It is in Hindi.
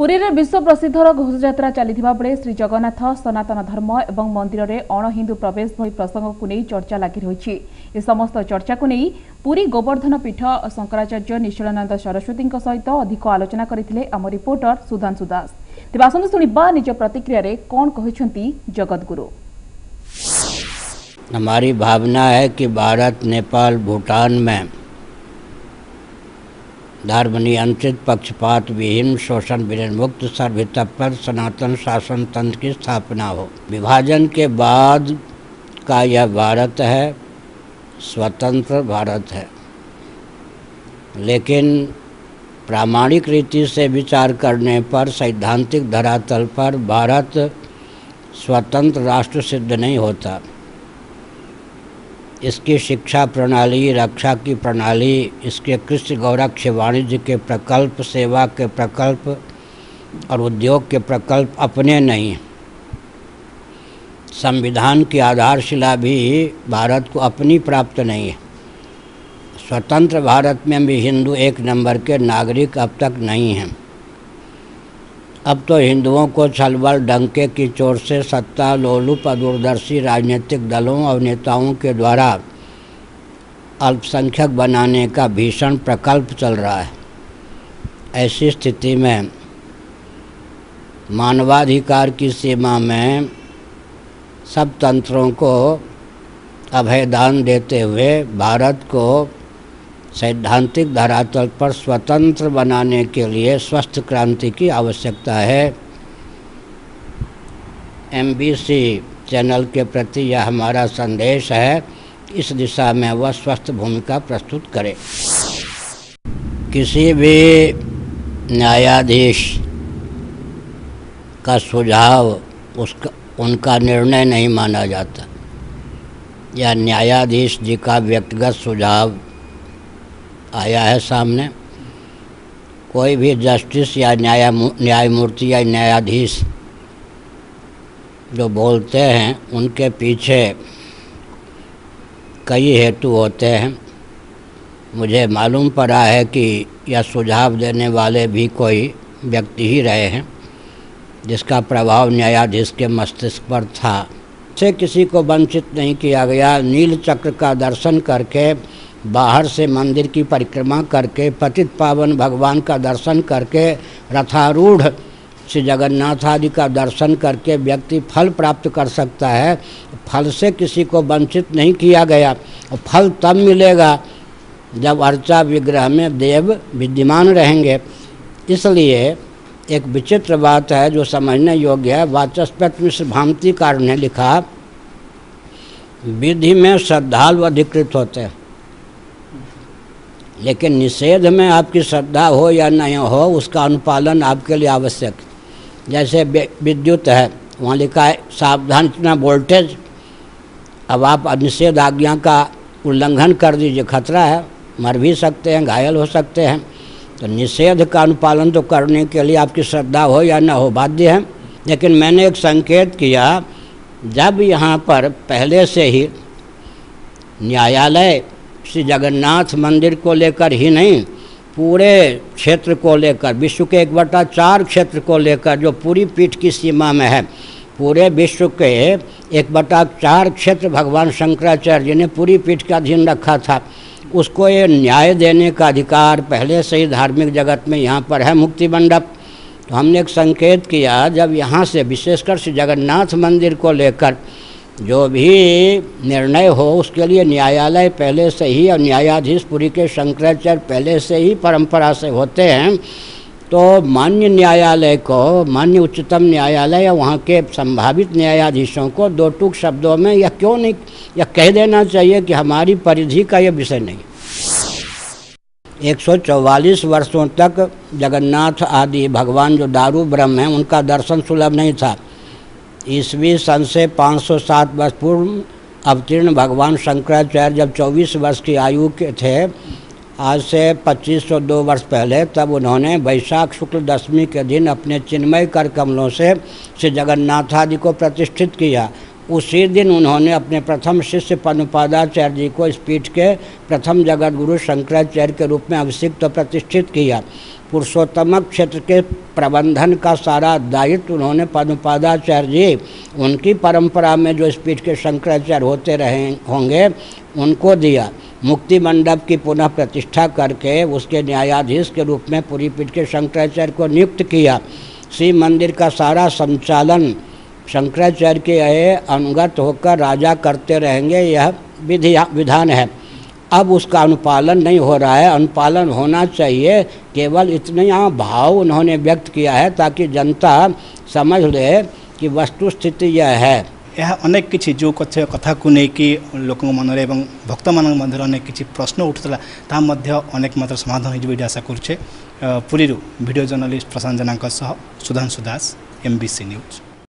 पुरी रे विश्व प्रसिद्ध घोषयात्रा चलिथिबा बेले श्री जगन्नाथ सनातन धर्म एवं मंदिर रे अण हिंदू प्रवेश भली प्रसंग को नहीं चर्चा लगी रही। ए समस्त चर्चा को नहीं पुरी गोवर्धन पीठ शंकराचार्य निश्चलानंद सरस्वती सहित अधिक आलोचना करथिले आम रिपोर्टर सुधांशु दास। तेबे आसंतु सुनिबा निज प्रतिक्रिया रे कोन कहिसंती जगतगुरु। हमारी भावना है कि भारत, नेपाल, भूटान में धर्म नियंत्रित, पक्षपात विहीन, शोषण विमुक्त, सर्वतत्पर सनातन शासन तंत्र की स्थापना हो। विभाजन के बाद का यह भारत है, स्वतंत्र भारत है। लेकिन प्रामाणिक रीति से विचार करने पर, सैद्धांतिक धरातल पर भारत स्वतंत्र राष्ट्र सिद्ध नहीं होता। इसकी शिक्षा प्रणाली, रक्षा की प्रणाली, इसके कृषि गौरक्ष वाणिज्य के प्रकल्प, सेवा के प्रकल्प और उद्योग के प्रकल्प अपने नहीं। संविधान की आधारशिला भी भारत को अपनी प्राप्त नहीं है। स्वतंत्र भारत में भी हिंदू एक नंबर के नागरिक अब तक नहीं हैं। अब तो हिंदुओं को छलबल डंके की चोट से सत्ता लोलुप दूरदर्शी राजनीतिक दलों और नेताओं के द्वारा अल्पसंख्यक बनाने का भीषण प्रकल्प चल रहा है। ऐसी स्थिति में मानवाधिकार की सीमा में सब तंत्रों को अभयदान देते हुए भारत को सैद्धांतिक धरातल पर स्वतंत्र बनाने के लिए स्वस्थ क्रांति की आवश्यकता है। MBC चैनल के प्रति यह हमारा संदेश है। इस दिशा में वह स्वस्थ भूमिका प्रस्तुत करे। किसी भी न्यायाधीश का सुझाव उनका निर्णय नहीं माना जाता। यह न्यायाधीश जी का व्यक्तिगत सुझाव आया है सामने। कोई भी जस्टिस या न्यायमूर्ति या न्यायाधीश जो बोलते हैं उनके पीछे कई हेतु होते हैं। मुझे मालूम पड़ा है कि यह सुझाव देने वाले भी कोई व्यक्ति ही रहे हैं जिसका प्रभाव न्यायाधीश के मस्तिष्क पर था। से किसी को वंचित नहीं किया गया। नील चक्र का दर्शन करके, बाहर से मंदिर की परिक्रमा करके, पतित पावन भगवान का दर्शन करके, रथारूढ़ श्री जगन्नाथ आदि का दर्शन करके व्यक्ति फल प्राप्त कर सकता है। फल से किसी को वंचित नहीं किया गया। और फल तब मिलेगा जब अर्चा विग्रह में देव विद्यमान रहेंगे। इसलिए एक विचित्र बात है जो समझने योग्य है। वाचस्पति मिश्र भामतीकार ने लिखा, विधि में श्रद्धालु अधिकृत होते हैं, लेकिन निषेध में आपकी श्रद्धा हो या नहीं हो उसका अनुपालन आपके लिए आवश्यक है। जैसे विद्युत है, वहाँ लिखा है सावधान इतना वोल्टेज। अब आप निषेध आज्ञा का उल्लंघन कर दीजिए, खतरा है, मर भी सकते हैं, घायल हो सकते हैं। तो निषेध का अनुपालन तो करने के लिए आपकी श्रद्धा हो या ना हो बाध्य है। लेकिन मैंने एक संकेत किया, जब यहाँ पर पहले से ही न्यायालय श्री जगन्नाथ मंदिर को लेकर ही नहीं, पूरे क्षेत्र को लेकर, विश्व के 1/4 क्षेत्र को लेकर जो पूरी पीठ की सीमा में है, पूरे विश्व के 1/4 क्षेत्र भगवान शंकराचार्य ने पूरी पीठ का अधीन रखा था। उसको ये न्याय देने का अधिकार पहले से ही धार्मिक जगत में यहाँ पर है, मुक्ति मंडप। तो हमने एक संकेत किया, जब यहाँ से विशेषकर श्री जगन्नाथ मंदिर को लेकर जो भी निर्णय हो उसके लिए न्यायालय पहले से ही और न्यायाधीश पुरी के शंकराचार्य पहले से ही परंपरा से होते हैं। तो मान्य न्यायालय को, मान्य उच्चतम न्यायालय या वहाँ के संभावित न्यायाधीशों को दो टूक शब्दों में या क्यों नहीं या कह देना चाहिए कि हमारी परिधि का यह विषय नहीं। 144 वर्षों तक जगन्नाथ आदि भगवान जो दारू ब्रह्म हैं उनका दर्शन सुलभ नहीं था। ईस्वी सन से 507 वर्ष पूर्व अवतीर्ण भगवान शंकराचार्य जब 24 वर्ष की आयु के थे, आज से 2502 वर्ष पहले, तब उन्होंने वैशाख शुक्ल दशमी के दिन अपने चिन्मय कर कमलों से श्री जगन्नाथ आदि को प्रतिष्ठित किया। उसी दिन उन्होंने अपने प्रथम शिष्य पद्मपादाचार्य जी को इस पीठ के प्रथम जगत गुरु शंकराचार्य के रूप में अभिषिक्त और प्रतिष्ठित किया। पुरुषोत्तमक क्षेत्र के प्रबंधन का सारा दायित्व उन्होंने पद्मपादाचार्य जी, उनकी परंपरा में जो इस पीठ के शंकराचार्य होते रहे होंगे, उनको दिया। मुक्ति मंडप की पुनः प्रतिष्ठा करके उसके न्यायाधीश के रूप में पुरी पीठ के शंकराचार्य को नियुक्त किया। श्री मंदिर का सारा संचालन शंकराचार्य के अनुगत होकर राजा करते रहेंगे, यह विधान है। अब उसका अनुपालन नहीं हो रहा है, अनुपालन होना चाहिए। केवल इतना भाव उन्होंने व्यक्त किया है ताकि जनता समझ ले कि वस्तुस्थिति यह है। यह अनेक किसी जो कथा को लेकिन लोक मन में भक्त मान मध्य अनेक किसी प्रश्न उठुला ता मध्य अनेक मात्र समाधान हो आशा करुचे। पुरी वीडियो जर्नलिस्ट प्रशांत जेना सुधांशु दास, MBC न्यूज।